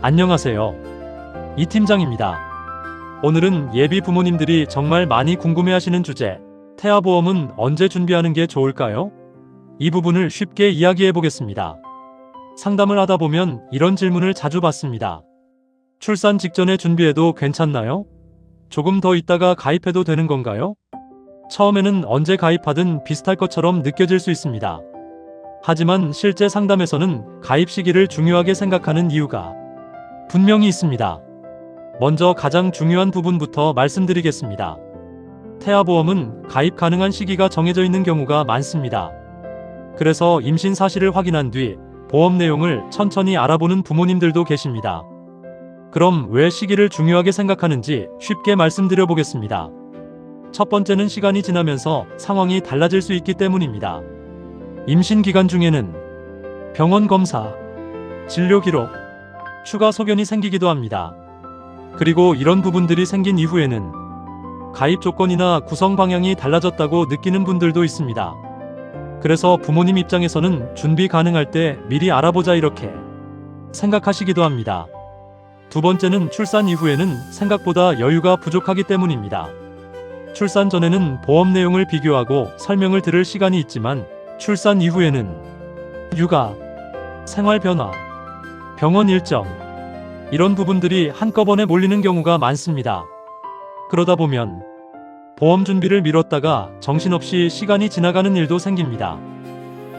안녕하세요. 이 팀장입니다. 오늘은 예비 부모님들이 정말 많이 궁금해하시는 주제, 태아보험은 언제 준비하는 게 좋을까요? 이 부분을 쉽게 이야기해 보겠습니다. 상담을 하다 보면 이런 질문을 자주 받습니다. 출산 직전에 준비해도 괜찮나요? 조금 더 있다가 가입해도 되는 건가요? 처음에는 언제 가입하든 비슷할 것처럼 느껴질 수 있습니다. 하지만 실제 상담에서는 가입 시기를 중요하게 생각하는 이유가 분명히 있습니다. 먼저 가장 중요한 부분부터 말씀드리겠습니다. 태아보험은 가입 가능한 시기가 정해져 있는 경우가 많습니다. 그래서 임신 사실을 확인한 뒤 보험 내용을 천천히 알아보는 부모님들도 계십니다. 그럼 왜 시기를 중요하게 생각하는지 쉽게 말씀드려 보겠습니다. 첫 번째는 시간이 지나면서 상황이 달라질 수 있기 때문입니다. 임신 기간 중에는 병원 검사, 진료 기록, 추가 소견이 생기기도 합니다. 그리고 이런 부분들이 생긴 이후에는 가입 조건이나 구성 방향이 달라졌다고 느끼는 분들도 있습니다. 그래서 부모님 입장에서는 준비 가능할 때 미리 알아보자 이렇게 생각하시기도 합니다. 두 번째는 출산 이후에는 생각보다 여유가 부족하기 때문입니다. 출산 전에는 보험 내용을 비교하고 설명을 들을 시간이 있지만 출산 이후에는 육아, 생활 변화, 병원 일정, 이런 부분들이 한꺼번에 몰리는 경우가 많습니다. 그러다 보면 보험 준비를 미뤘다가 정신없이 시간이 지나가는 일도 생깁니다.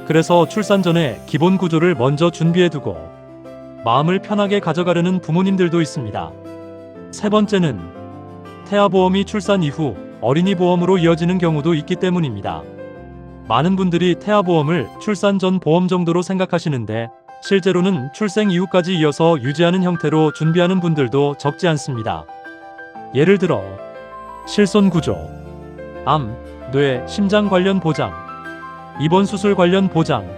그래서 출산 전에 기본 구조를 먼저 준비해두고 마음을 편하게 가져가려는 부모님들도 있습니다. 세 번째는 태아보험이 출산 이후 어린이 보험으로 이어지는 경우도 있기 때문입니다. 많은 분들이 태아보험을 출산 전 보험 정도로 생각하시는데 실제로는 출생 이후까지 이어서 유지하는 형태로 준비하는 분들도 적지 않습니다. 예를 들어 실손 구조, 암, 뇌, 심장 관련 보장, 입원 수술 관련 보장,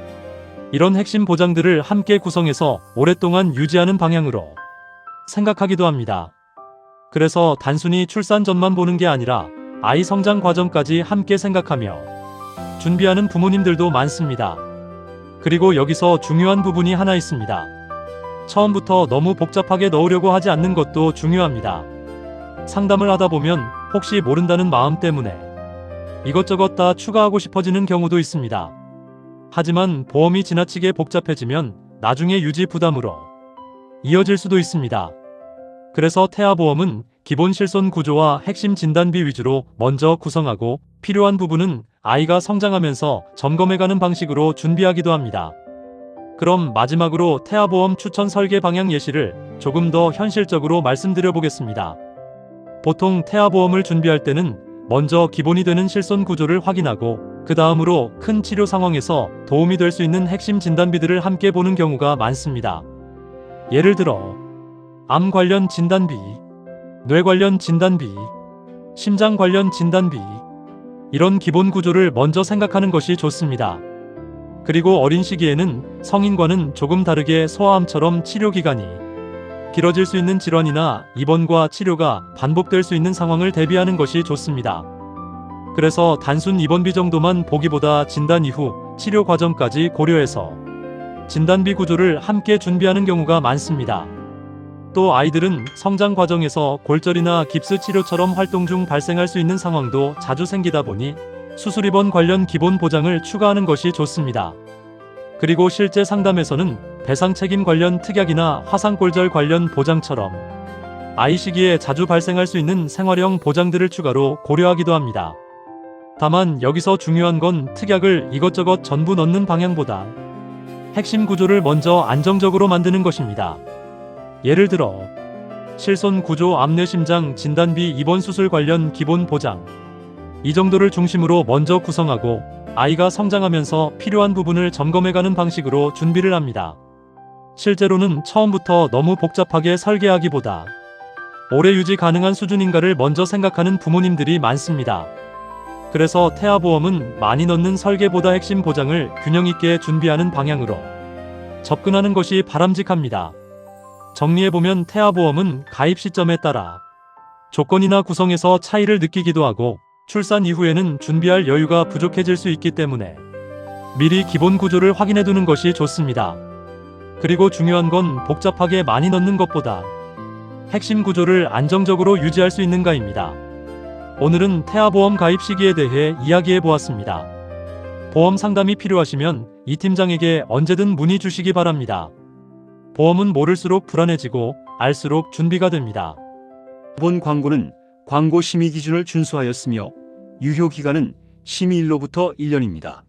이런 핵심 보장들을 함께 구성해서 오랫동안 유지하는 방향으로 생각하기도 합니다. 그래서 단순히 출산 전만 보는 게 아니라 아이 성장 과정까지 함께 생각하며 준비하는 부모님들도 많습니다. 그리고 여기서 중요한 부분이 하나 있습니다. 처음부터 너무 복잡하게 넣으려고 하지 않는 것도 중요합니다. 상담을 하다 보면 혹시 모른다는 마음 때문에 이것저것 다 추가하고 싶어지는 경우도 있습니다. 하지만 보험이 지나치게 복잡해지면 나중에 유지 부담으로 이어질 수도 있습니다. 그래서 태아보험은 기본 실손 구조와 핵심 진단비 위주로 먼저 구성하고 필요한 부분은 아이가 성장하면서 점검해가는 방식으로 준비하기도 합니다. 그럼 마지막으로 태아보험 추천 설계 방향 예시를 조금 더 현실적으로 말씀드려 보겠습니다. 보통 태아보험을 준비할 때는 먼저 기본이 되는 실손 구조를 확인하고 그 다음으로 큰 치료 상황에서 도움이 될 수 있는 핵심 진단비들을 함께 보는 경우가 많습니다. 예를 들어 암 관련 진단비, 뇌 관련 진단비, 심장 관련 진단비, 이런 기본 구조를 먼저 생각하는 것이 좋습니다. 그리고 어린 시기에는 성인과는 조금 다르게 소아암처럼 치료 기간이 길어질 수 있는 질환이나 입원과 치료가 반복될 수 있는 상황을 대비하는 것이 좋습니다. 그래서 단순 입원비 정도만 보기보다 진단 이후 치료 과정까지 고려해서 진단비 구조를 함께 준비하는 경우가 많습니다. 또 아이들은 성장 과정에서 골절이나 깁스 치료처럼 활동 중 발생할 수 있는 상황도 자주 생기다 보니 수술 입원 관련 기본 보장을 추가하는 것이 좋습니다. 그리고 실제 상담에서는 배상 책임 관련 특약이나 화상골절 관련 보장처럼 아이 시기에 자주 발생할 수 있는 생활형 보장들을 추가로 고려하기도 합니다. 다만 여기서 중요한 건 특약을 이것저것 전부 넣는 방향보다 핵심 구조를 먼저 안정적으로 만드는 것입니다. 예를 들어 실손 구조, 암, 뇌, 심장 진단비, 입원 수술 관련 기본 보장, 이 정도를 중심으로 먼저 구성하고 아이가 성장하면서 필요한 부분을 점검해가는 방식으로 준비를 합니다. 실제로는 처음부터 너무 복잡하게 설계하기보다 오래 유지 가능한 수준인가를 먼저 생각하는 부모님들이 많습니다. 그래서 태아보험은 많이 넣는 설계보다 핵심 보장을 균형 있게 준비하는 방향으로 접근하는 것이 바람직합니다. 정리해보면 태아보험은 가입 시점에 따라 조건이나 구성에서 차이를 느끼기도 하고 출산 이후에는 준비할 여유가 부족해질 수 있기 때문에 미리 기본 구조를 확인해두는 것이 좋습니다. 그리고 중요한 건 복잡하게 많이 넣는 것보다 핵심 구조를 안정적으로 유지할 수 있는가입니다. 오늘은 태아보험 가입 시기에 대해 이야기해 보았습니다. 보험 상담이 필요하시면 이 팀장에게 언제든 문의 주시기 바랍니다. 보험은 모를수록 불안해지고 알수록 준비가 됩니다. 본 광고는 광고 심의 기준을 준수하였으며 유효 기간은 심의일로부터 1년입니다.